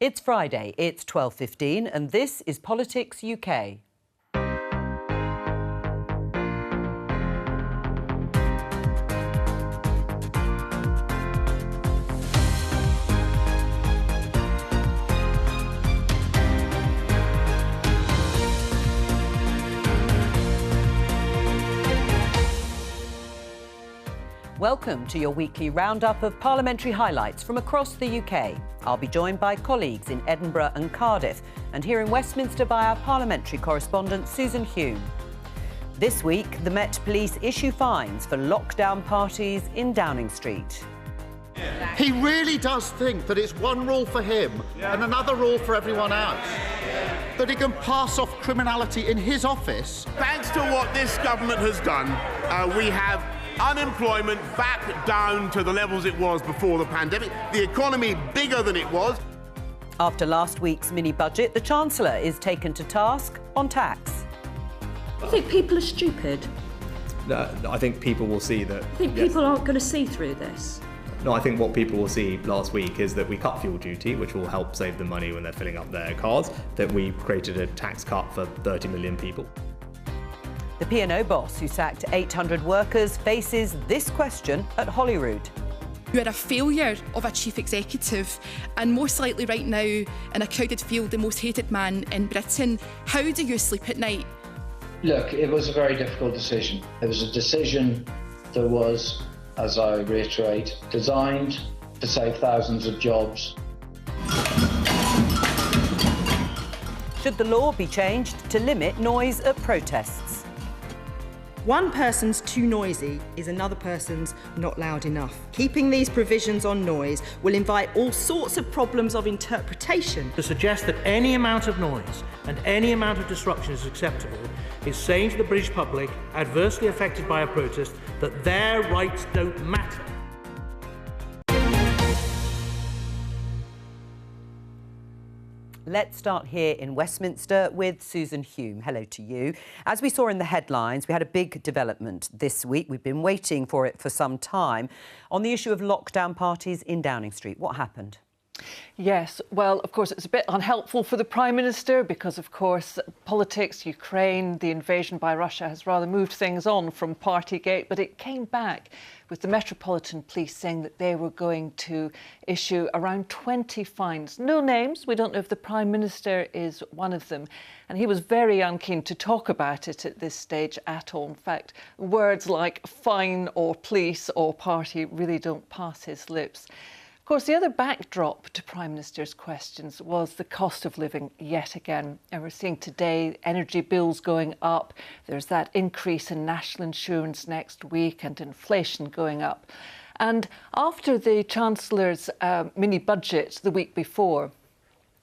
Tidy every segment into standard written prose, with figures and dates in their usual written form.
It's Friday, it's 12:15 and this is Politics UK. Welcome to your weekly roundup of parliamentary highlights from across the UK. I'll be joined by colleagues in Edinburgh and Cardiff, and here in Westminster by our parliamentary correspondent Susan Hume. This week, the Met Police issue fines for lockdown parties in Downing Street. He really does think that it's one rule for him and another rule for everyone else. That he can pass off criminality in his office. Thanks to what this government has done, we have unemployment back down to the levels it was before the pandemic. The economy bigger than it was. After last week's mini-budget, the Chancellor is taken to task on tax. I think people are stupid. No, I think people will see that. I think people aren't going to see through this. No, I think what people will see last week is that we cut fuel duty, which will help save them money when they're filling up their cars, that we created a tax cut for 30 million people. The P&O boss who sacked 800 workers faces this question at Holyrood. You are a failure of a chief executive and most likely right now in a crowded field the most hated man in Britain. How do you sleep at night? Look, it was a very difficult decision. It was a decision that was, as I reiterate, designed to save thousands of jobs. Should the law be changed to limit noise at protests? One person's too noisy is another person's not loud enough. Keeping these provisions on noise will invite all sorts of problems of interpretation. To suggest that any amount of noise and any amount of disruption is acceptable is saying to the British public, adversely affected by a protest, that their rights don't matter. Let's start here in Westminster with Susan Hume. Hello to you. As we saw in the headlines, we had a big development this week. We've been waiting for it for some time on the issue of lockdown parties in Downing Street. What happened? Yes, well, of course, it's a bit unhelpful for the Prime Minister because, of course, politics, Ukraine, the invasion by Russia has rather moved things on from Partygate, but it came back with the Metropolitan Police saying that they were going to issue around 20 fines. No names. We don't know if the Prime Minister is one of them. And he was very unkeen to talk about it at this stage at all. In fact, words like fine or police or party really don't pass his lips. Of course, the other backdrop to Prime Minister's questions was the cost of living yet again. And we're seeing today energy bills going up. There's that increase in national insurance next week and inflation going up. And after the Chancellor's mini-budget the week before,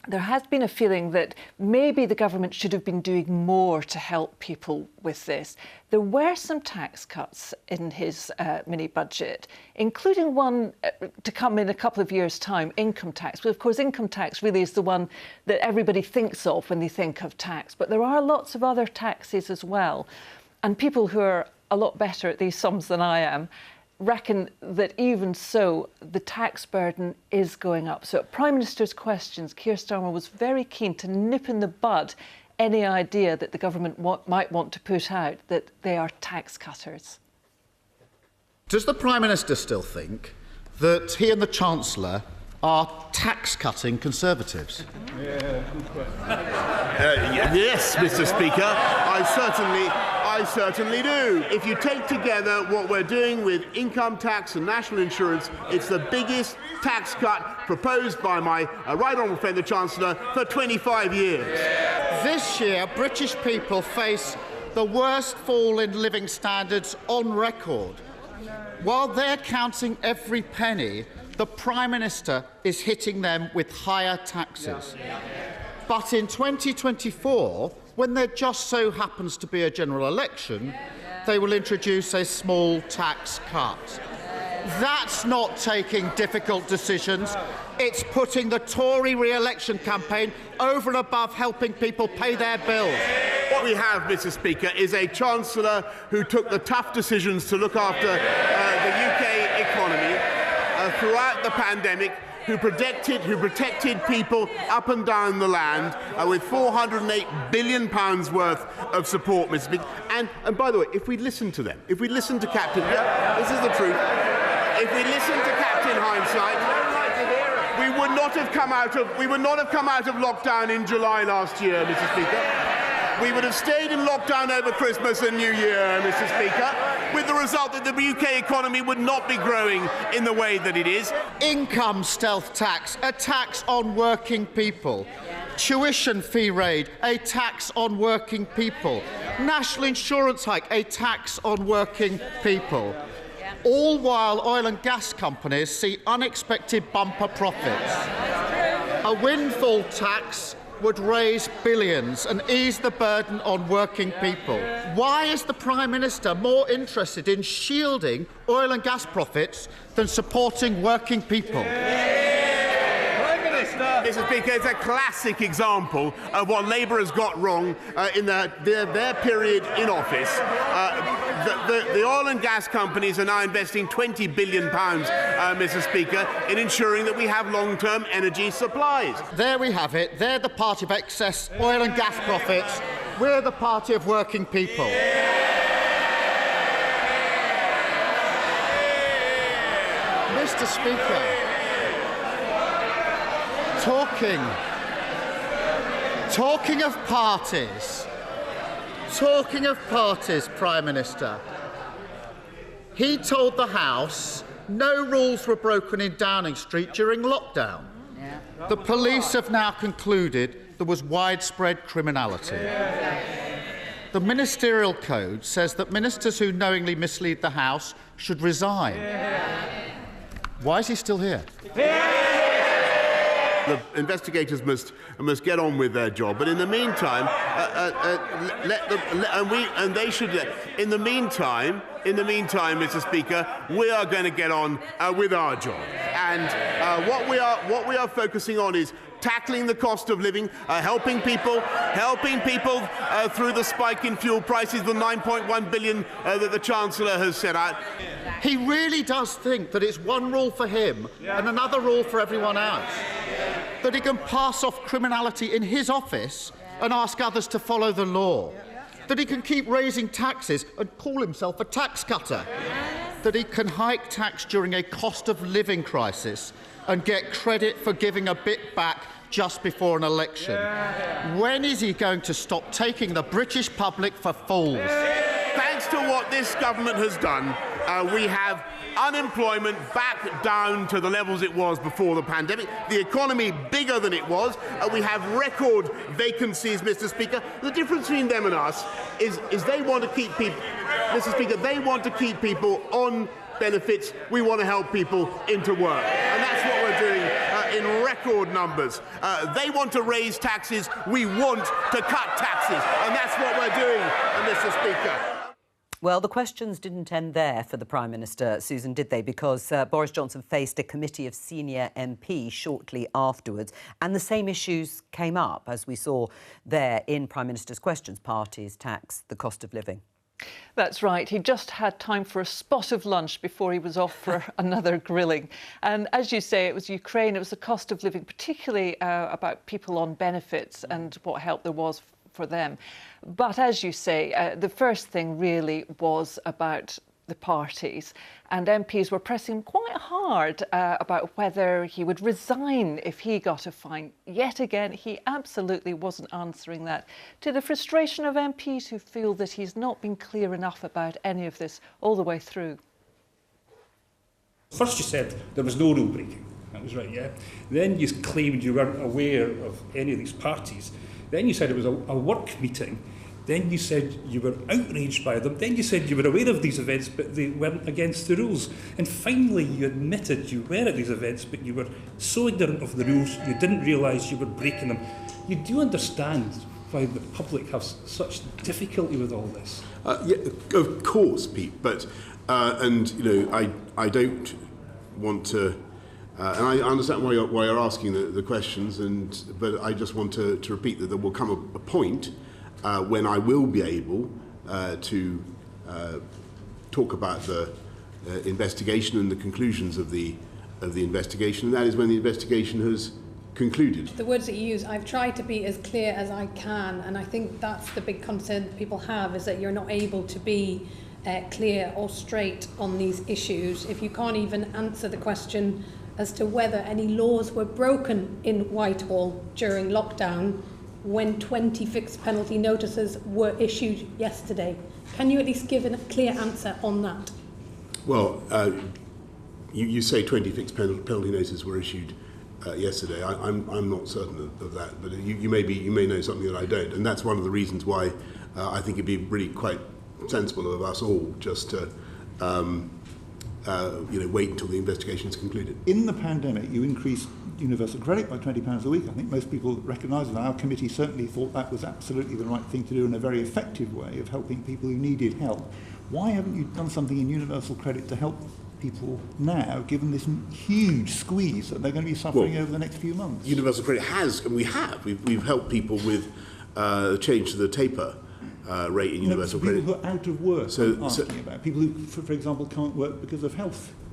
there has been a feeling that maybe the government should have been doing more to help people with this. There were some tax cuts in his mini-budget, including one to come in a couple of years' time, income tax. But of course, income tax really is the one that everybody thinks of when they think of tax. But there are lots of other taxes as well. And people who are a lot better at these sums than I am reckon that even so, the tax burden is going up. So at Prime Minister's questions, Keir Starmer was very keen to nip in the bud any idea that the government might want to put out that they are tax cutters. Does the Prime Minister still think that he and the Chancellor are tax-cutting Conservatives? Yes, Mr. Speaker, I certainly do. If you take together what we're doing with income tax and national insurance, it's the biggest tax cut proposed by my right honourable friend, the Chancellor, for 25 years. This year, British people face the worst fall in living standards on record. While they're counting every penny, the Prime Minister is hitting them with higher taxes. But in 2024, when there just so happens to be a general election, they will introduce a small tax cut. That's not taking difficult decisions. It's putting the Tory re-election campaign over and above helping people pay their bills. What we have, Mr. Speaker, is a Chancellor who took the tough decisions to look after the UK economy throughout the pandemic, who protected people up and down the land with £408 billion worth of support, Mr. Speaker. And by the way, if we listen to them, if we listen to Captain, this is the truth. If we listen to Captain Hindsight, we would not have come out of lockdown in July last year, Mr. Speaker. We would have stayed in lockdown over Christmas and New Year, Mr. Speaker, with the result that the UK economy would not be growing in the way that it is. Income stealth tax, a tax on working people. Tuition fee raid, a tax on working people. National insurance hike, a tax on working people. All while oil and gas companies see unexpected bumper profits. A windfall tax would raise billions and ease the burden on working people. Why is the Prime Minister more interested in shielding oil and gas profits than supporting working people? Mr. Speaker, it's a classic example of what Labour has got wrong in their period in office. The oil and gas companies are now investing £20 billion, Mr. Speaker, in ensuring that we have long-term energy supplies. There we have it. They're the party of excess oil and gas profits. We're the party of working people. Mr. Speaker, talking of parties, Prime Minister, he told the House no rules were broken in Downing Street during lockdown. The police have now concluded there was widespread criminality. The Ministerial Code says that ministers who knowingly mislead the House should resign. Why is he still here? The investigators must get on with their job, but in the meantime, In the meantime, Mr. Speaker, we are going to get on with our job, and what we are focusing on is tackling the cost of living, helping people through the spike in fuel prices, the 9.1 billion that the Chancellor has set out. He really does think that it's one rule for him and another rule for everyone else. That he can pass off criminality in his office and ask others to follow the law. That he can keep raising taxes and call himself a tax cutter. That he can hike tax during a cost of living crisis and get credit for giving a bit back just before an election. When is he going to stop taking the British public for fools? Thanks to what this government has done, we have unemployment back down to the levels it was before the pandemic. The economy bigger than it was. We have record vacancies, Mr. Speaker. The difference between them and us is they want to keep people, Mr. Speaker, they want to keep people on benefits. We want to help people into work. And that's what we're doing in record numbers. They want to raise taxes. We want to cut taxes. And that's what we're doing, Mr. Speaker. Well, the questions didn't end there for the Prime Minister, Susan, did they? Because Boris Johnson faced a committee of senior MPs shortly afterwards, and the same issues came up, as we saw there in Prime Minister's questions: parties, tax, the cost of living. That's right. He just had time for a spot of lunch before he was off for another grilling. And as you say, it was Ukraine, it was the cost of living, particularly about people on benefits and what help there was for them. But as you say, the first thing really was about the parties, and MPs were pressing quite hard about whether he would resign if he got a fine. Yet again, he absolutely wasn't answering that, to the frustration of MPs who feel that he's not been clear enough about any of this all the way through. First you said there was no rule breaking. That was right, yeah. Then you claimed you weren't aware of any of these parties. Then you said it was a work meeting. Then you said you were outraged by them. Then you said you were aware of these events, but they weren't against the rules. And finally, you admitted you were at these events, but you were so ignorant of the rules, you didn't realise you were breaking them. You do understand why the public has such difficulty with all this? Yeah, of course, Pete. But and you know, I don't want to. And I understand why you're asking the questions, but I just want to repeat that there will come a point when I will be able to talk about the investigation and the conclusions of the of the investigation, and that is when the investigation has concluded. The words that you use, I've tried to be as clear as I can, and I think that's the big concern that people have, is that you're not able to be clear or straight on these issues. If you can't even answer the question as to whether any laws were broken in Whitehall during lockdown when 20 fixed penalty notices were issued yesterday. Can you at least give a clear answer on that? Well, you say 20 fixed penalty notices were issued yesterday. I'm not certain of that, but you may know something that I don't, and that's one of the reasons why I think it'd be really quite sensible of us all just to wait until the investigation is concluded. In the pandemic, you increased universal credit by £20 a week. I think most people recognise that. Our committee certainly thought that was absolutely the right thing to do and a very effective way of helping people who needed help. Why haven't you done something in universal credit to help people now, given this huge squeeze that they're going to be suffering over the next few months? Universal credit has, and we've helped people with change to the taper rate in universal credit. People who are out of work, I'm asking about. People who, for example, can't work because of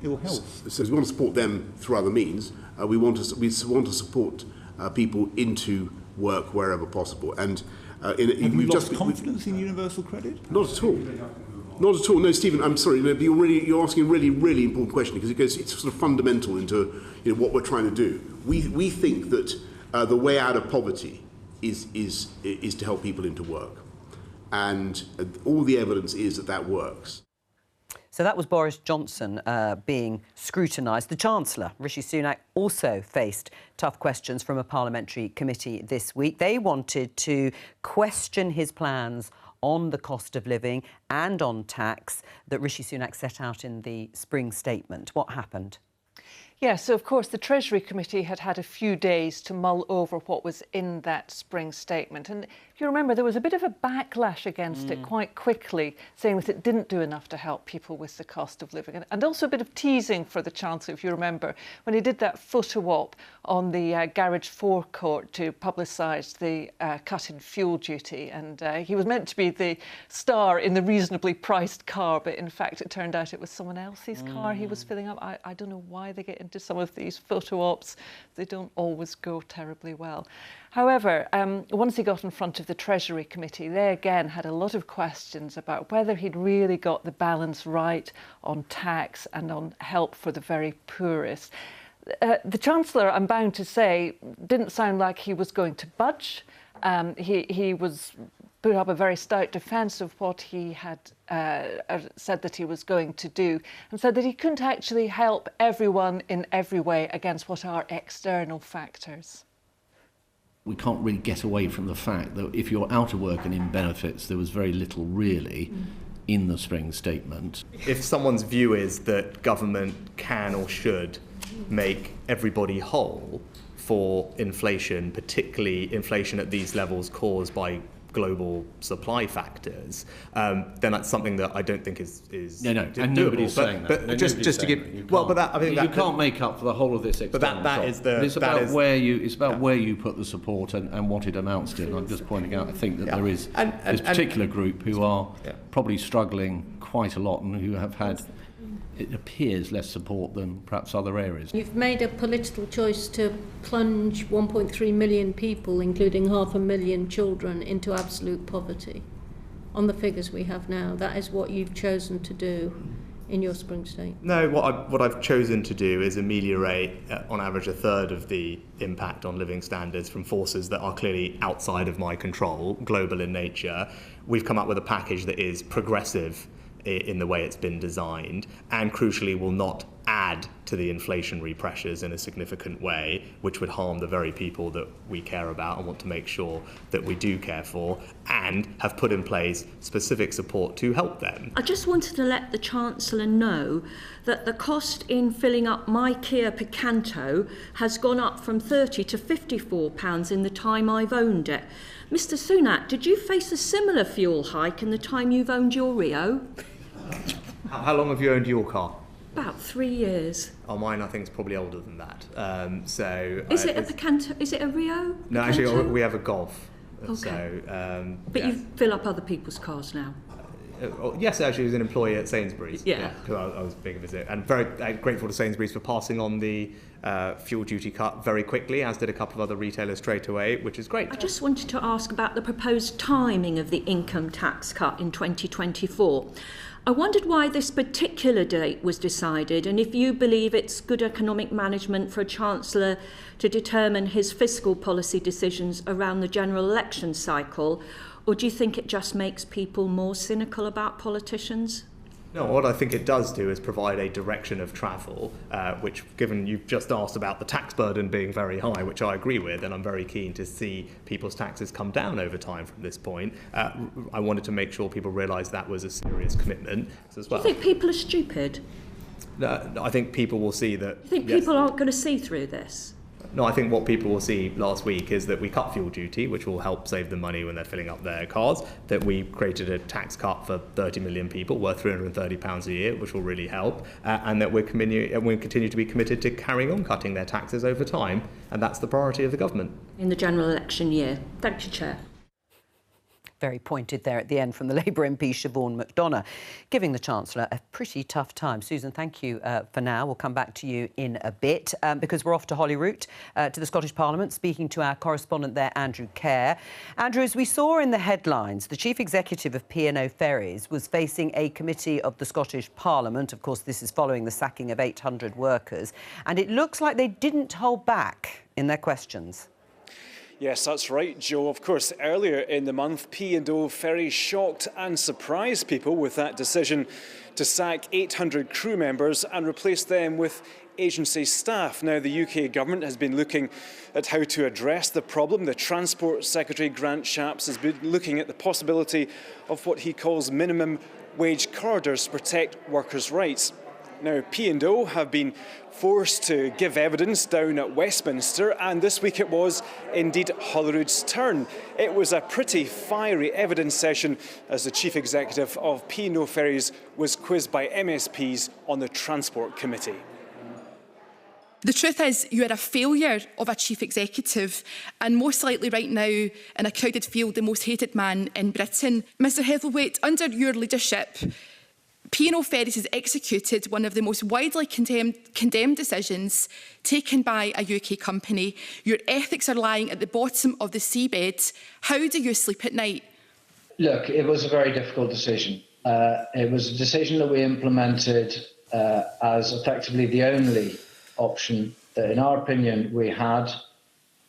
ill health. So we want to support them through other means. We want to support people into work wherever possible. And have you lost confidence in universal credit? Not at all. Not at all. No, Stephen, I'm sorry. No, but you're asking a really, really important question because it's sort of fundamental into what we're trying to do. We think that the way out of poverty is to help people into work. And all the evidence is that works. So that was Boris Johnson being scrutinised. The Chancellor, Rishi Sunak, also faced tough questions from a parliamentary committee this week. They wanted to question his plans on the cost of living and on tax that Rishi Sunak set out in the spring statement. What happened? Yeah, so of course the Treasury Committee had had a few days to mull over what was in that spring statement. And if you remember, there was a bit of a backlash against it quite quickly, saying that it didn't do enough to help people with the cost of living. And also a bit of teasing for the Chancellor, if you remember, when he did that photo op on the garage forecourt to publicise the cut in fuel duty. And he was meant to be the star in the reasonably priced car, but in fact it turned out it was someone else's car he was filling up. I don't know why they get into some of these photo ops. They don't always go terribly well. However, once he got in front of the Treasury Committee, they again had a lot of questions about whether he'd really got the balance right on tax and on help for the very poorest. The Chancellor, I'm bound to say, didn't sound like he was going to budge. He was put up a very stout defence of what he had said that he was going to do, and said that he couldn't actually help everyone in every way against what are external factors. We can't really get away from the fact that if you're out of work and in benefits, there was very little really in the spring statement. If someone's view is that government can or should make everybody whole for inflation, particularly inflation at these levels caused by global supply factors, then that's something that I don't think is no, and nobody's saying that. But just to give, well, but that I think you can't make up for the whole of this external. But that is the. It's about where you put the support and what it amounts to. And I'm just pointing out, I think that there is this particular group who are probably struggling quite a lot and who have had, it appears, less support than perhaps other areas. You've made a political choice to plunge 1.3 million people, including 500,000 children, into absolute poverty. On the figures we have now, that is what you've chosen to do in your spring statement. No, what I've chosen to do is ameliorate, on average, a third of the impact on living standards from forces that are clearly outside of my control, global in nature. We've come up with a package that is progressive in the way it's been designed, and crucially will not add to the inflationary pressures in a significant way, which would harm the very people that we care about and want to make sure that we do care for, and have put in place specific support to help them. I just wanted to let the Chancellor know that the cost in filling up my Kia Picanto has gone up from £30 to £54 in the time I've owned it. Mr Sunak, did you face a similar fuel hike in the time you've owned your Rio? How long have you owned your car? About 3 years. Oh, mine I think is probably older than that. Is it a Picanto? Is it a Rio? No, Picanto? Actually we have a Golf. Okay. So, but you fill up other people's cars now? Yes, actually, was an employee at Sainsbury's. Yeah. Because I was being a visit, and very grateful to Sainsbury's for passing on the fuel duty cut very quickly, as did a couple of other retailers straight away, which is great. I just wanted to ask about the proposed timing of the income tax cut in 2024. I wondered why this particular date was decided, and if you believe it's good economic management for a Chancellor to determine his fiscal policy decisions around the general election cycle, or do you think it just makes people more cynical about politicians? No, what I think it does do is provide a direction of travel, which, given you've just asked about the tax burden being very high, which I agree with, and I'm very keen to see people's taxes come down over time from this point. I wanted to make sure people realise that was a serious commitment as well. Do you think people are stupid? No, I think people will see that... You think people aren't going to see through this? No, I think what people will see last week is that we cut fuel duty, which will help save them money when they're filling up their cars, that we created a tax cut for 30 million people worth £330 a year, which will really help, and that we'll continue to be committed to carrying on cutting their taxes over time, and that's the priority of the government. In the general election year. Thank you, Chair. Very pointed there at the end from the Labour MP Siobhan McDonough, giving the Chancellor a pretty tough time. Susan, thank you for now. We'll come back to you in a bit because we're off to Holyrood, to the Scottish Parliament, speaking to our correspondent there, Andrew Kerr. Andrew, as we saw in the headlines, the Chief Executive of P&O Ferries was facing a committee of the Scottish Parliament. Of course, this is following the sacking of 800 workers, and it looks like they didn't hold back in their questions. Yes, that's right, Joe. Of course, earlier in the month, P&O Ferries shocked and surprised people with that decision to sack 800 crew members and replace them with agency staff. Now, the UK government has been looking at how to address the problem. The Transport Secretary, Grant Shapps, has been looking at the possibility of what he calls minimum wage corridors to protect workers' rights. Now, P&O have been forced to give evidence down at Westminster, and this week it was indeed Holyrood's turn. It was a pretty fiery evidence session as the Chief Executive of P&O Ferries was quizzed by MSPs on the Transport Committee. The truth is, you are a failure of a chief executive, and most likely right now, in a crowded field, the most hated man in Britain. Mr Heatherwaite, under your leadership, P&O Ferries has executed one of the most widely condemned decisions taken by a UK company. Your ethics are lying at the bottom of the seabed. How do you sleep at night? Look, it was a very difficult decision. It was a decision that we implemented as effectively the only option that, in our opinion, we had.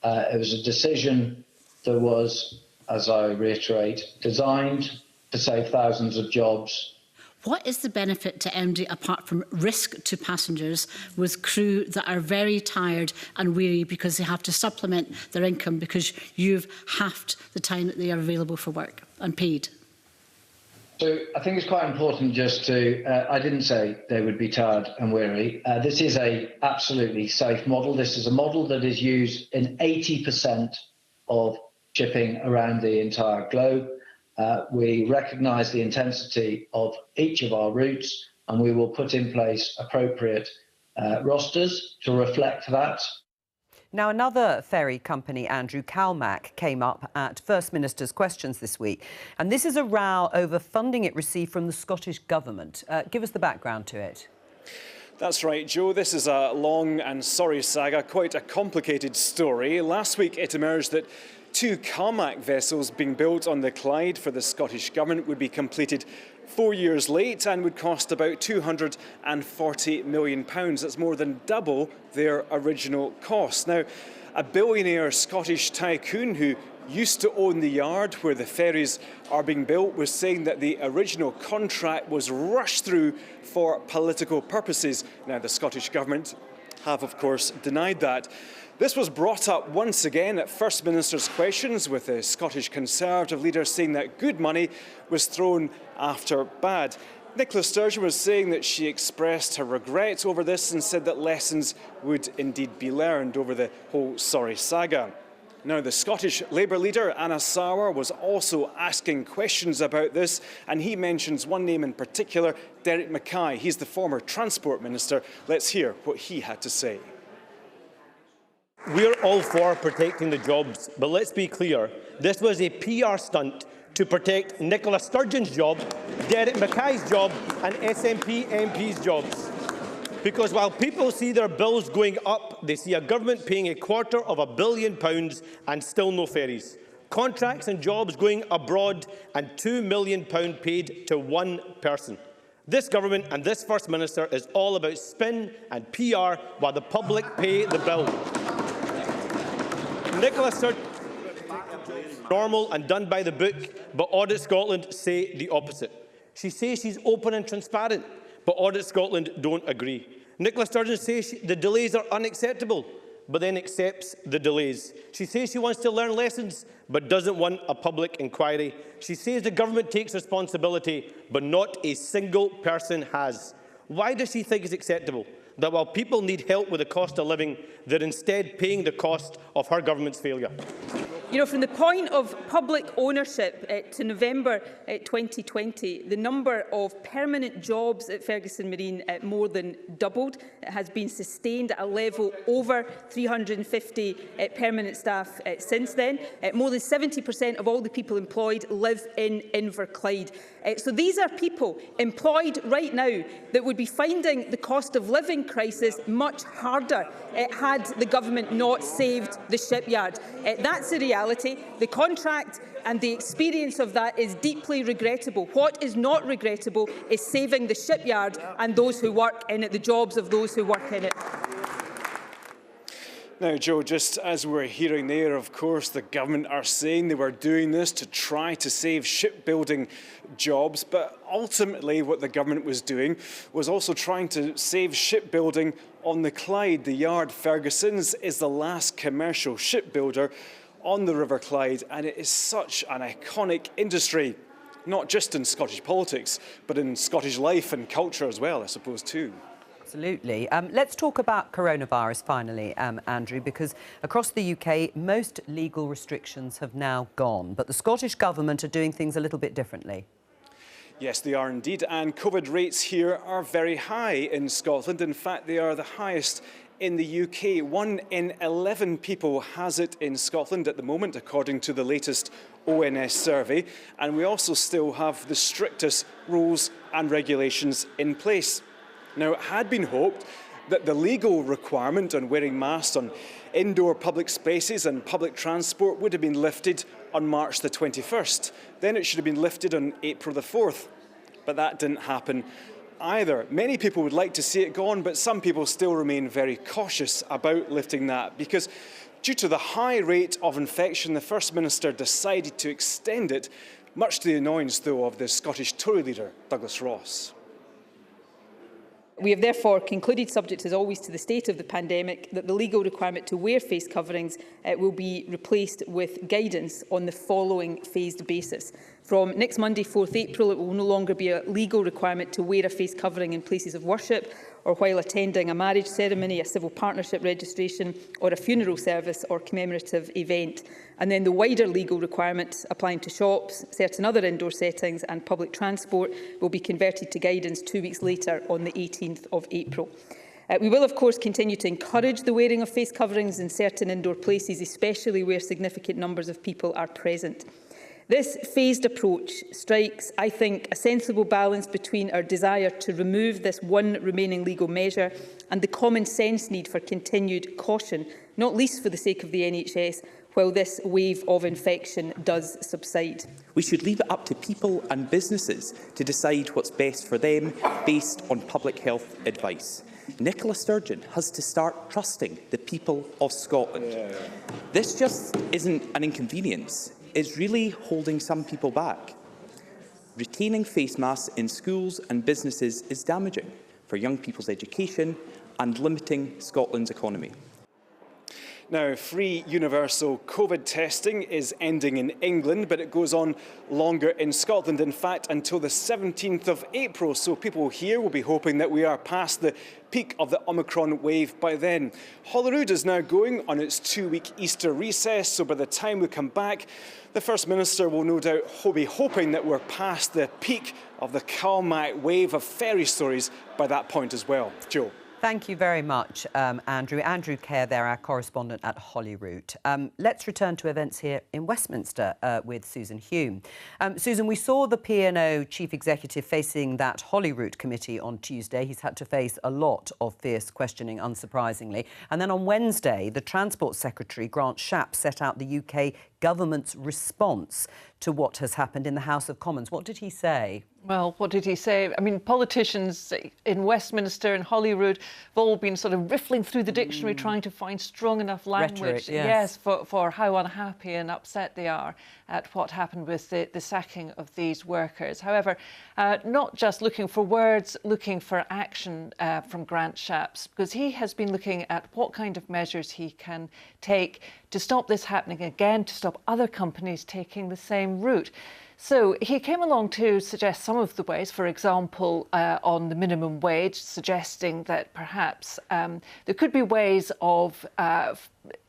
It was a decision that was, as I reiterate, designed to save thousands of jobs. What is the benefit to MD apart from risk to passengers with crew that are very tired and weary because they have to supplement their income because you've halved the time that they are available for work and paid? So I think it's quite important just to, I didn't say they would be tired and weary. This is a absolutely safe model. This is a model that is used in 80% of shipping around the entire globe. We recognise the intensity of each of our routes, and we will put in place appropriate rosters to reflect that. Now, another ferry company, Andrew Calmac, came up at First Minister's questions this week. And this is a row over funding it received from the Scottish Government. Give us the background to it. That's right, Joe. This is a long and sorry saga, quite a complicated story. Last week it emerged that 2 Calmac vessels being built on the Clyde for the Scottish Government would be completed 4 years late and would cost about £240 million. That's more than double their original cost. Now, a billionaire Scottish tycoon who used to own the yard where the ferries are being built was saying that the original contract was rushed through for political purposes. Now, the Scottish Government have, of course, denied that. This was brought up once again at First Minister's questions, with the Scottish Conservative leader saying that good money was thrown after bad. Nicola Sturgeon was saying that she expressed her regret over this and said that lessons would indeed be learned over the whole sorry saga. Now, the Scottish Labour leader, Anna Sauer, was also asking questions about this, and he mentions one name in particular, Derek Mackay. He's the former Transport Minister. Let's hear what he had to say. We're all for protecting the jobs, but let's be clear, this was a PR stunt to protect Nicola Sturgeon's job Derek Mackay's job and SNP MP's jobs. Because while people see their bills going up, they see a government paying £250 million and still no ferries. Contracts and jobs going abroad and £2 million paid to one person. This government and this First Minister is all about spin and PR while the public pay the bill. Nicola Sturgeon normal and done by the book, but Audit Scotland say the opposite. She says she's open and transparent, but Audit Scotland don't agree. Nicola Sturgeon says the delays are unacceptable, but then accepts the delays. She says she wants to learn lessons, but doesn't want a public inquiry. She says the government takes responsibility, but not a single person has. Why does she think it's acceptable that while people need help with the cost of living, they're instead paying the cost of her government's failure? You know, from the point of public ownership to November 2020, the number of permanent jobs at Ferguson Marine more than doubled. It has been sustained at a level over 350 permanent staff since then. More than 70% of all the people employed live in Inverclyde. So these are people employed right now that would be finding the cost of living crisis much harder had the government not saved the shipyard. That's the reality. The contract and the experience of that is deeply regrettable. What is not regrettable is saving the shipyard and those who work in it, the jobs of those who work in it. Now, Joe, just as we're hearing there, of course, the government are saying they were doing this to try to save shipbuilding jobs, but ultimately what the government was doing was also trying to save shipbuilding on the Clyde. The yard Ferguson's is the last commercial shipbuilder on the River Clyde, and it is such an iconic industry, not just in Scottish politics, but in Scottish life and culture as well, I suppose, too. Absolutely. Let's talk about coronavirus finally, Andrew, because across the UK, most legal restrictions have now gone, but the Scottish Government are doing things a little bit differently. Yes, they are indeed, and COVID rates here are very high in Scotland. In fact, they are the highest in the UK. 1 in 11 people has it in Scotland at the moment, according to the latest ONS survey, and we also still have the strictest rules and regulations in place. Now, it had been hoped that the legal requirement on wearing masks on indoor public spaces and public transport would have been lifted on March the 21st. Then it should have been lifted on April the 4th. But that didn't happen either. Many people would like to see it gone, but some people still remain very cautious about lifting that because due to the high rate of infection, the First Minister decided to extend it, much to the annoyance, though, of the Scottish Tory leader, Douglas Ross. We have therefore concluded, subject as always to the state of the pandemic, that the legal requirement to wear face coverings will be replaced with guidance on the following phased basis. From next Monday, 4th April, it will no longer be a legal requirement to wear a face covering in places of worship or while attending a marriage ceremony, a civil partnership registration or a funeral service or commemorative event. And then the wider legal requirement applying to shops, certain other indoor settings and public transport will be converted to guidance 2 weeks later on the 18th of April. We will, of course, continue to encourage the wearing of face coverings in certain indoor places, especially where significant numbers of people are present. This phased approach strikes, I think, a sensible balance between our desire to remove this one remaining legal measure and the common sense need for continued caution, not least for the sake of the NHS, while this wave of infection does subside. We should leave it up to people and businesses to decide what's best for them based on public health advice. Nicola Sturgeon has to start trusting the people of Scotland. This just isn't an inconvenience. It's really holding some people back. Retaining face masks in schools and businesses is damaging for young people's education and limiting Scotland's economy. Now, free universal COVID testing is ending in England, but it goes on longer in Scotland, in fact, until the 17th of April. So people here will be hoping that we are past the peak of the Omicron wave by then. Holyrood is now going on its 2-week Easter recess, so by the time we come back, the First Minister will no doubt be hoping that we're past the peak of the Calmac wave of ferry stories by that point as well. Joe. Thank you very much, Andrew. Andrew Kerr there, our correspondent at Holyrood. Let's return to events here in Westminster with Susan Hume. Susan, we saw the P&O Chief Executive facing that Holyrood committee on Tuesday. He's had to face a lot of fierce questioning, unsurprisingly. And then on Wednesday, the Transport Secretary, Grant Shapps, set out the UK government's response to what has happened in the House of Commons. What did he say? Well, what did he say? I mean, politicians in Westminster and Holyrood have all been sort of riffling through the dictionary trying to find strong enough language, Rhetoric, yes, for how unhappy and upset they are at what happened with the sacking of these workers. However, not just looking for words, looking for action from Grant Shapps, because he has been looking at what kind of measures he can take to stop this happening again, to stop other companies taking the same route. So he came along to suggest some of the ways, for example, on the minimum wage, suggesting that perhaps there could be ways of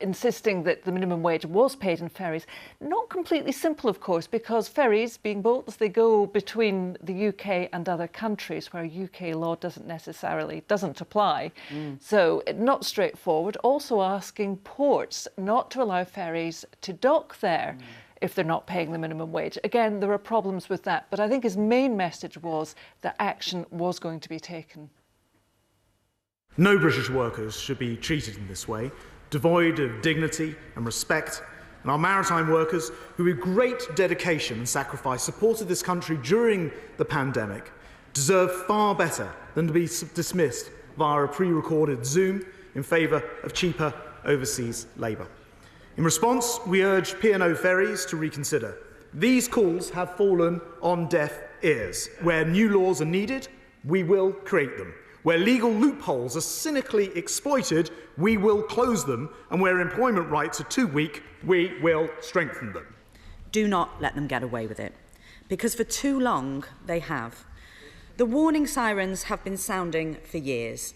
insisting that the minimum wage was paid in ferries. Not completely simple, of course, because ferries, being boats, they go between the UK and other countries where UK law doesn't apply. So not straightforward. Also asking ports not to allow ferries to dock there if they're not paying the minimum wage. Again, there are problems with that, but I think his main message was that action was going to be taken. No British workers should be treated in this way, devoid of dignity and respect. And our maritime workers, who with great dedication and sacrifice supported this country during the pandemic, deserve far better than to be dismissed via a pre-recorded Zoom in favour of cheaper overseas labour. In response, we urge P&O ferries to reconsider. These calls have fallen on deaf ears. Where new laws are needed, we will create them. Where legal loopholes are cynically exploited, we will close them. And where employment rights are too weak, we will strengthen them. Do not let them get away with it, because for too long they have. The warning sirens have been sounding for years.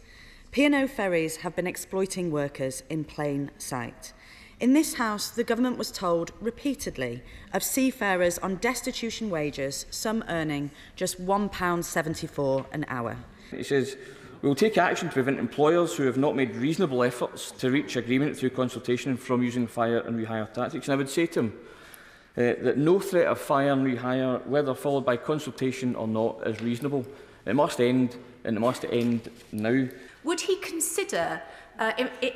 P&O ferries have been exploiting workers in plain sight. In this House, the government was told repeatedly of seafarers on destitution wages, some earning just £1.74 an hour. It says, we will take action to prevent employers who have not made reasonable efforts to reach agreement through consultation from using fire and rehire tactics. And I would say to him that no threat of fire and rehire, whether followed by consultation or not, is reasonable. It must end, and it must end now. Would he consider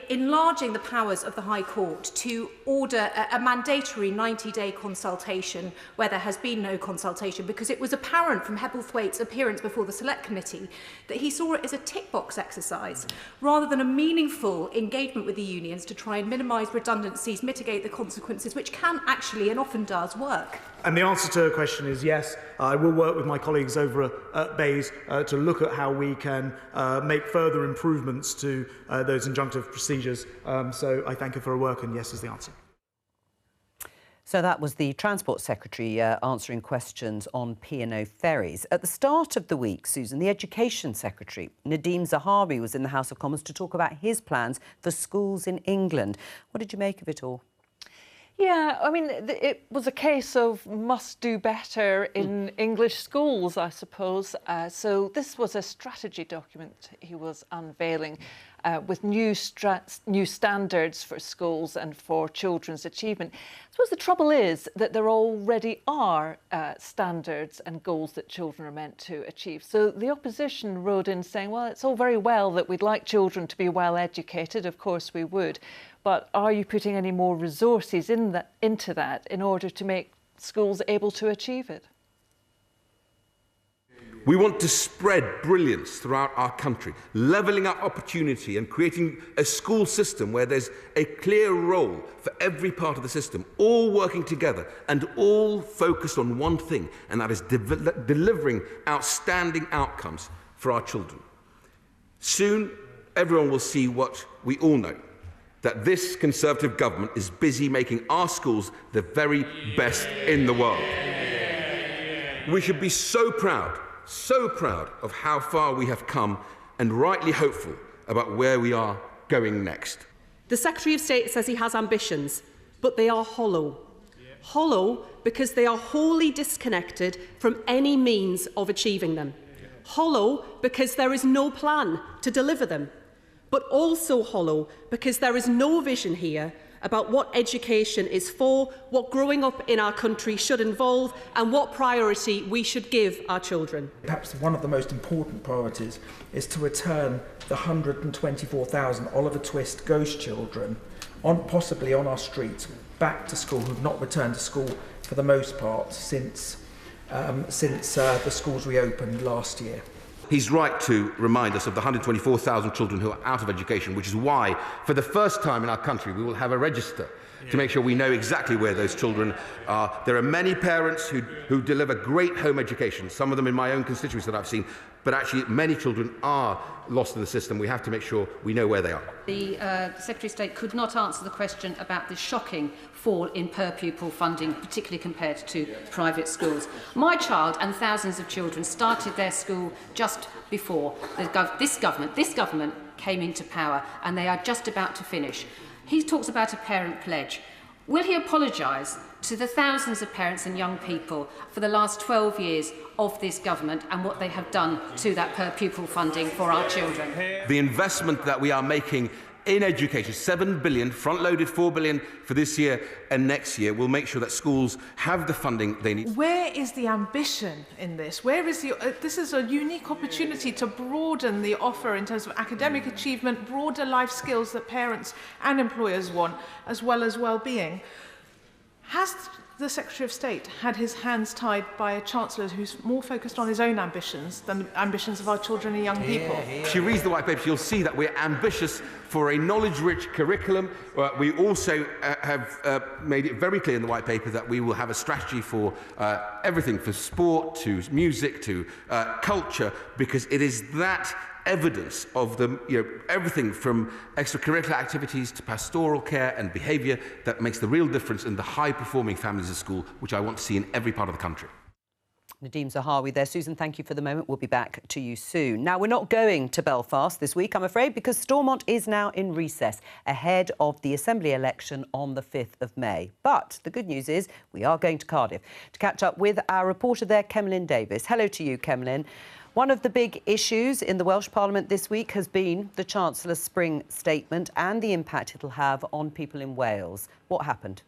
enlarging the powers of the High Court to order a mandatory 90-day consultation where there has been no consultation? Because it was apparent from Hebblethwaite's appearance before the Select Committee that he saw it as a tick-box exercise rather than a meaningful engagement with the unions to try and minimise redundancies, mitigate the consequences, which can actually and often does work. And the answer to the question is yes. I will work with my colleagues over at BEIS to look at how we can make further improvements to those injunctive procedures. So I thank her for her work, and yes is the answer. So that was the Transport Secretary answering questions on P&O ferries. At the start of the week, Susan, the Education Secretary, Nadeem Zahawi, was in the House of Commons to talk about his plans for schools in England. What did you make of it all? Yeah, I mean, it was a case of must do better in English schools, I suppose. So this was a strategy document he was unveiling with new standards for schools and for children's achievement. I suppose the trouble is that there already are standards and goals that children are meant to achieve. So the opposition wrote in saying, well, it's all very well that we'd like children to be well educated, of course we would, but are you putting any more resources into that in order to make schools able to achieve it? We want to spread brilliance throughout our country, levelling up opportunity and creating a school system where there's a clear role for every part of the system, all working together and all focused on one thing, and that is delivering outstanding outcomes for our children. Soon, everyone will see what we all know, that this Conservative government is busy making our schools the very best in the world. We should be so proud of how far we have come and rightly hopeful about where we are going next. The Secretary of State says he has ambitions, but they are hollow. Hollow because they are wholly disconnected from any means of achieving them. Hollow because there is no plan to deliver them. but also hollow because there is no vision here about what education is for, what growing up in our country should involve, and what priority we should give our children. Perhaps one of the most important priorities is to return the 124,000 Oliver Twist ghost children, possibly on our streets, back to school, who've not returned to school for the most part since the schools reopened last year. He's right to remind us of the 124,000 children who are out of education, which is why, for the first time in our country, we will have a register to make sure we know exactly where those children are. There are many parents who deliver great home education, some of them in my own constituency that I've seen, but actually many children are lost in the system. We have to make sure we know where they are. The Secretary of State could not answer the question about the shocking fall in per pupil funding, particularly compared to private schools. My child and thousands of children started their school just before this government came into power, and they are just about to finish. He talks about a parent pledge. Will he apologise to the thousands of parents and young people for the last 12 years of this government and what they have done to that per pupil funding for our children? The investment that we are making in education, 7 billion, front-loaded 4 billion for this year and next year, will make sure that schools have the funding they need. Where is the ambition in this? Where is this is a unique opportunity to broaden the offer in terms of academic achievement, broader life skills that parents and employers want, as well as well-being. Has the Secretary of State had his hands tied by a Chancellor who's more focused on his own ambitions than the ambitions of our children and young people? If she reads the white paper, you'll see that we're ambitious for a knowledge-rich curriculum. We also have made it very clear in the white paper that we will have a strategy for everything, from sport to music to culture, because it is that evidence of everything from extracurricular activities to pastoral care and behaviour that makes the real difference in the high-performing families of school, which I want to see in every part of the country. Nadeem Zahawi there. Susan, thank you for the moment. We'll be back to you soon. Now, we're not going to Belfast this week, I'm afraid, because Stormont is now in recess ahead of the Assembly election on the 5th of May. But the good news is we are going to Cardiff to catch up with our reporter there, Cemlyn Davis. Hello to you, Cemlyn. One of the big issues in the Welsh Parliament this week has been the Chancellor's spring statement and the impact it'll have on people in Wales. What happened?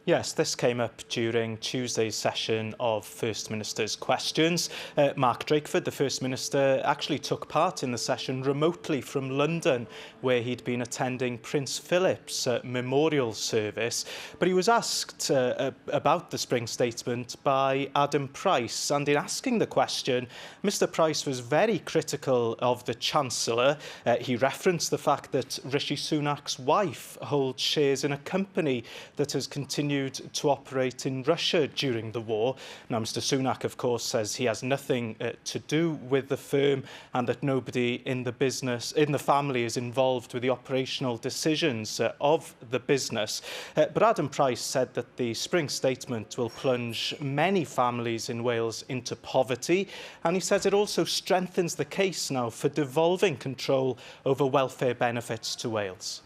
Yes, this came up during Tuesday's session of First Minister's questions. Mark Drakeford, the First Minister, actually took part in the session remotely from London, where he'd been attending Prince Philip's memorial service. But he was asked about the spring statement by Adam Price, and in asking the question, Mr Price was very critical of the Chancellor. He referenced the fact that Rishi Sunak's wife holds shares in a company that has continued to operate in Russia during the war. Now, Mr Sunak, of course, says he has nothing to do with the firm and that nobody in the family is involved with the operational decisions of the business. But Adam Price said that the spring statement will plunge many families in Wales into poverty, and he says it also strengthens the case now for devolving control over welfare benefits to Wales.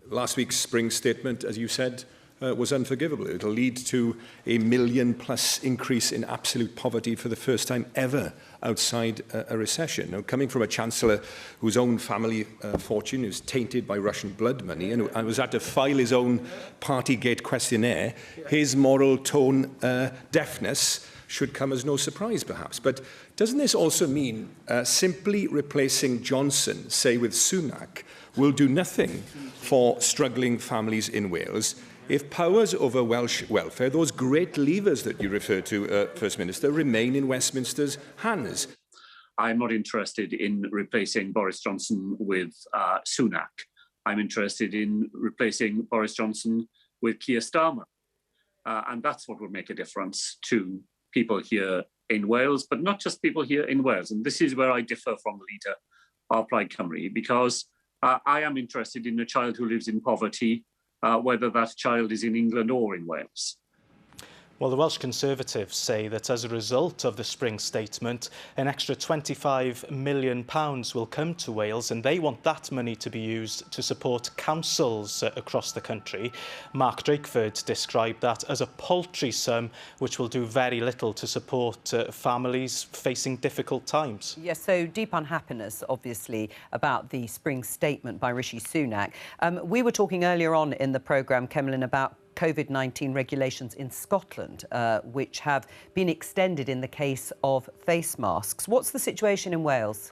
Last week's spring statement, as you said, was unforgivable. It will lead to a 1 million+ increase in absolute poverty for the first time ever outside a recession. Now, coming from a Chancellor whose own family fortune is tainted by Russian blood money and was had to file his own Partygate questionnaire, his moral tone deafness should come as no surprise, perhaps. But doesn't this also mean simply replacing Johnson, say, with Sunak, will do nothing for struggling families in Wales if powers over Welsh welfare, those great levers that you refer to, First Minister, remain in Westminster's hands? I'm not interested in replacing Boris Johnson with Sunak. I'm interested in replacing Boris Johnson with Keir Starmer. And that's what will make a difference to people here in Wales, but not just people here in Wales. And this is where I differ from the leader of Plaid Cymru, because I am interested in a child who lives in poverty, whether that child is in England or in Wales. Well, the Welsh Conservatives say that as a result of the spring statement, an extra £25 million will come to Wales, and they want that money to be used to support councils across the country. Mark Drakeford described that as a paltry sum, which will do very little to support families facing difficult times. Yes, so deep unhappiness, obviously, about the spring statement by Rishi Sunak. We were talking earlier on in the programme, Cemlyn, about COVID-19 regulations in Scotland, which have been extended in the case of face masks. What's the situation in Wales?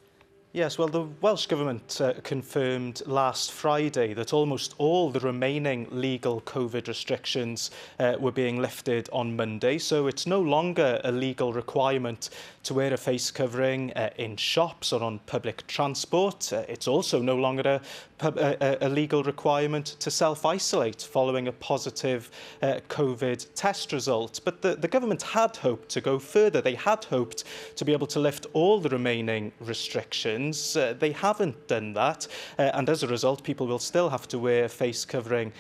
Yes, well, the Welsh Government confirmed last Friday that almost all the remaining legal COVID restrictions were being lifted on Monday, so it's no longer a legal requirement to wear a face covering in shops or on public transport. It's also no longer a legal requirement to self-isolate following a positive COVID test result. But the government had hoped to go further. They had hoped to be able to lift all the remaining restrictions. They haven't done that, and as a result, people will still have to wear a face covering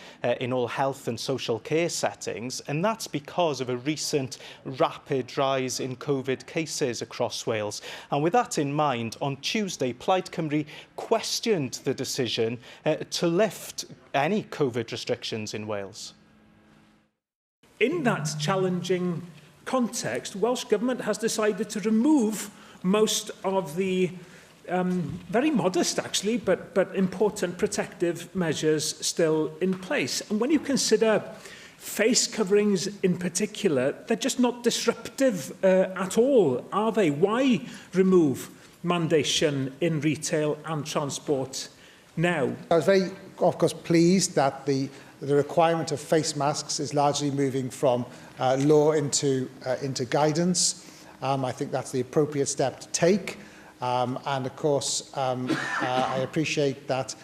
in all health and social care settings, and that's because of a recent rapid rise in COVID cases across Wales. And with that in mind, on Tuesday, Plaid Cymru questioned the decision to lift any COVID restrictions in Wales. In that challenging context, Welsh Government has decided to remove most of the very modest, actually, but important protective measures still in place. And when you consider face coverings in particular, they're just not disruptive at all, are they? Why remove mandation in retail and transport now? I was very, of course, pleased that the requirement of face masks is largely moving from law into guidance. I think that's the appropriate step to take. And of course, I appreciate that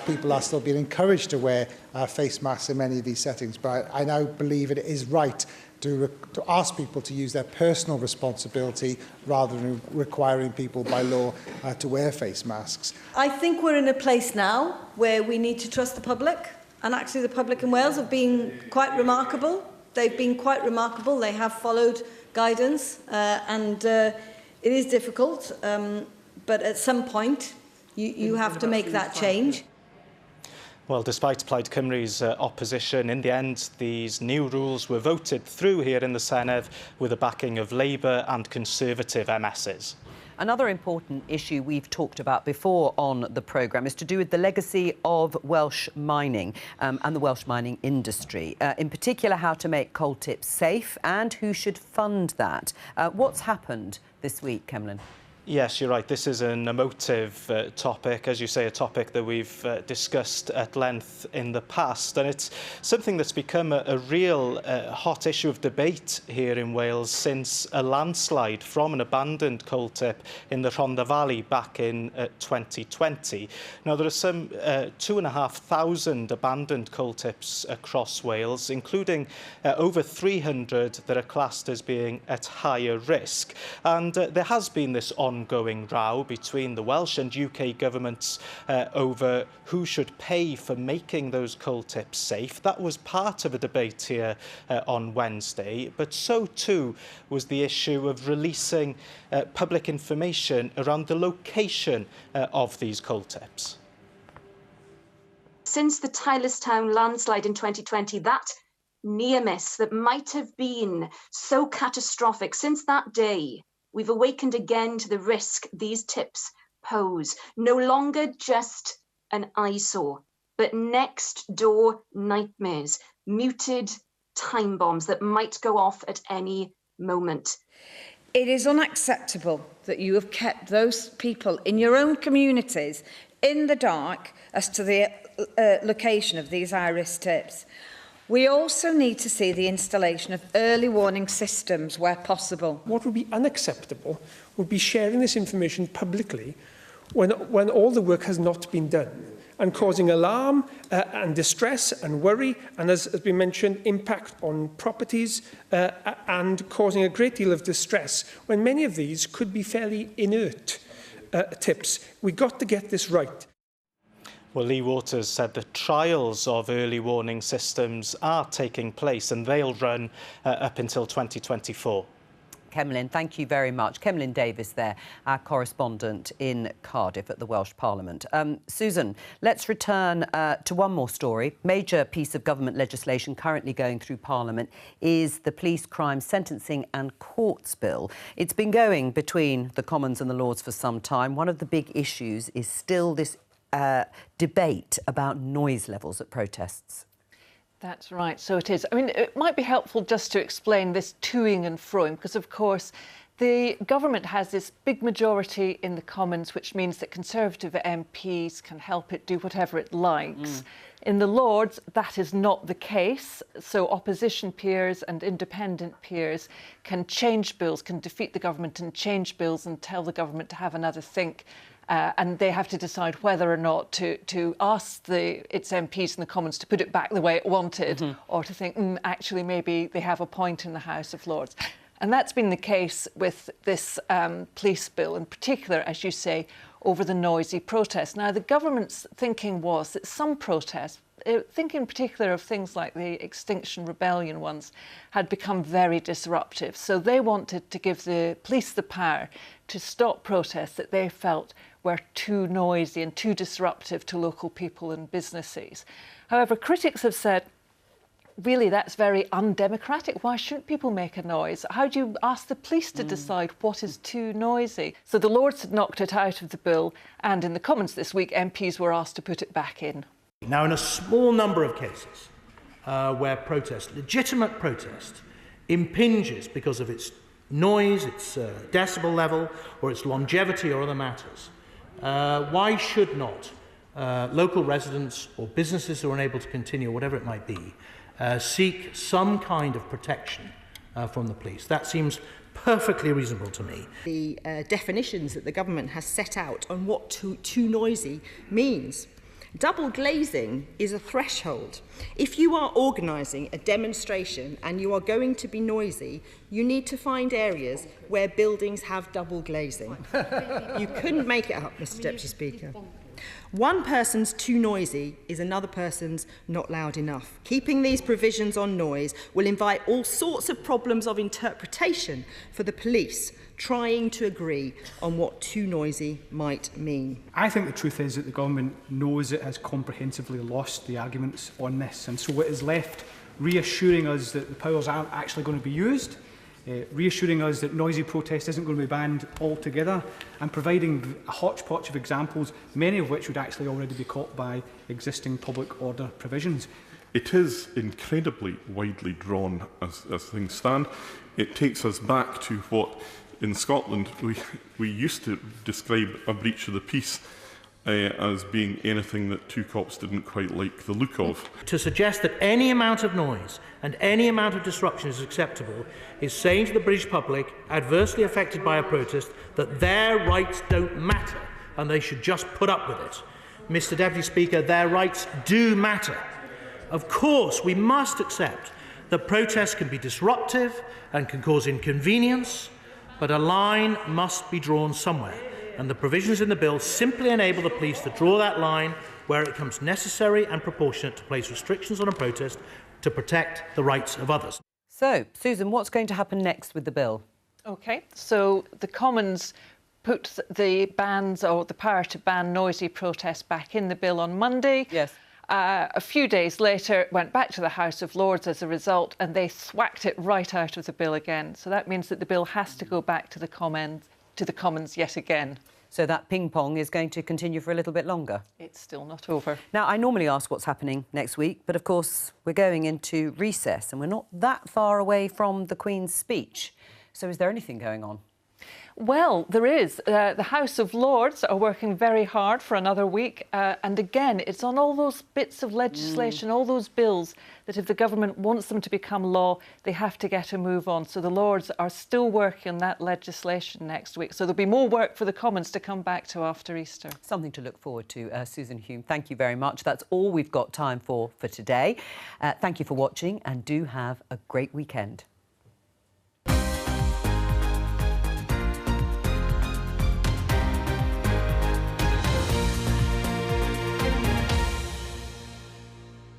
people are still being encouraged to wear face masks in many of these settings. But I now believe it is right to ask people to use their personal responsibility rather than requiring people by law to wear face masks. I think we're in a place now where we need to trust the public. And actually the public in Wales have been quite remarkable. They've been quite remarkable. They have followed guidance and it is difficult, but at some point you have to make that change. Well, despite Plaid Cymru's opposition, in the end, these new rules were voted through here in the Senedd with the backing of Labour and Conservative MSs. Another important issue we've talked about before on the programme is to do with the legacy of Welsh mining and the Welsh mining industry. In particular, how to make coal tips safe and who should fund that. What's happened this week, Cemlyn? Yes, you're right. This is an emotive topic, as you say, a topic that we've discussed at length in the past. And it's something that's become a real hot issue of debate here in Wales since a landslide from an abandoned coal tip in the Rhondda Valley back in 2020. Now, there are some 2,500 abandoned coal tips across Wales, including over 300 that are classed as being at higher risk. And there has been this ongoing row between the Welsh and UK governments over who should pay for making those coal tips safe. That was part of a debate here on Wednesday, but so too was the issue of releasing public information around the location of these coal tips. Since the Tylerstown landslide in 2020, that near miss that might have been so catastrophic, since that day, we've awakened again to the risk these tips pose. No longer just an eyesore, but next door nightmares, muted time bombs that might go off at any moment. It is unacceptable that you have kept those people in your own communities in the dark as to the location of these high-risk tips. We also need to see the installation of early warning systems where possible. What would be unacceptable would be sharing this information publicly when all the work has not been done and causing alarm and distress and worry and, as has been mentioned, impact on properties and causing a great deal of distress when many of these could be fairly inert tips. We've got to get this right. Well, Lee Waters said the trials of early warning systems are taking place and they'll run up until 2024. Cemlyn, thank you very much. Cemlyn Davis there, our correspondent in Cardiff at the Welsh Parliament. Susan, let's return to one more story. Major piece of government legislation currently going through Parliament is the Police Crime Sentencing and Courts Bill. It's been going between the Commons and the Lords for some time. One of the big issues is still this debate about noise levels at protests. That's right, so it is. I mean, it might be helpful just to explain this toing and froing, because, of course, the government has this big majority in the Commons, which means that Conservative MPs can help it do whatever it likes. In the Lords, that is not the case. So opposition peers and independent peers can change bills, can defeat the government and change bills and tell the government to have another think. And they have to decide whether or not to ask its MPs in the Commons to put it back the way it wanted, or to think, actually, maybe they have a point in the House of Lords. And that's been the case with this police bill, in particular, as you say, over the noisy protests. Now, the government's thinking was that some protests, think in particular of things like the Extinction Rebellion ones, had become very disruptive. So they wanted to give the police the power to stop protests that they felt were too noisy and too disruptive to local people and businesses. However, critics have said, really, that's very undemocratic. Why shouldn't people make a noise? How do you ask the police to decide what is too noisy? So the Lords had knocked it out of the bill, and in the Commons this week, MPs were asked to put it back in. Now, in a small number of cases where legitimate protest, impinges because of its noise, its decibel level, or its longevity or other matters, why should not local residents or businesses who are unable to continue, whatever it might be, seek some kind of protection from the police? That seems perfectly reasonable to me. The definitions that the government has set out on what too noisy means. Double glazing is a threshold. If you are organising a demonstration and you are going to be noisy, you need to find areas where buildings have double glazing. You couldn't make it up, Mr. Deputy Speaker. One person's too noisy is another person's not loud enough. Keeping these provisions on noise will invite all sorts of problems of interpretation for the police trying to agree on what too noisy might mean. I think the truth is that the government knows it has comprehensively lost the arguments on this, and so it is left reassuring us that the powers aren't actually going to be used, reassuring us that noisy protest isn't going to be banned altogether, and providing a hodgepodge of examples, many of which would actually already be caught by existing public order provisions. It is incredibly widely drawn as things stand. It takes us back to what in Scotland we used to describe a breach of the peace as being anything that two cops didn't quite like the look of. To suggest that any amount of noise and any amount of disruption is acceptable is saying to the British public, adversely affected by a protest, that their rights don't matter and they should just put up with it. Mr. Deputy Speaker, their rights do matter. Of course, we must accept that protests can be disruptive and can cause inconvenience, but a line must be drawn somewhere, and the provisions in the bill simply enable the police to draw that line where it becomes necessary and proportionate to place restrictions on a protest to protect the rights of others. So, Susan, what's going to happen next with the bill? OK, so the Commons put the bans or the power to ban noisy protests back in the bill on Monday. Yes. A few days later, it went back to the House of Lords as a result, and they thwacked it right out of the bill again. So that means that the bill has to go back to the Commons yet again. So that ping-pong is going to continue for a little bit longer? It's still not over. Now, I normally ask what's happening next week, but of course we're going into recess and we're not that far away from the Queen's speech. So is there anything going on? Well, there is. The House of Lords are working very hard for another week. And again, it's on all those bits of legislation, all those bills that if the government wants them to become law, they have to get a move on. So the Lords are still working on that legislation next week. So there'll be more work for the Commons to come back to after Easter. Something to look forward to. Susan Hume, thank you very much. That's all we've got time for today. Thank you for watching and do have a great weekend.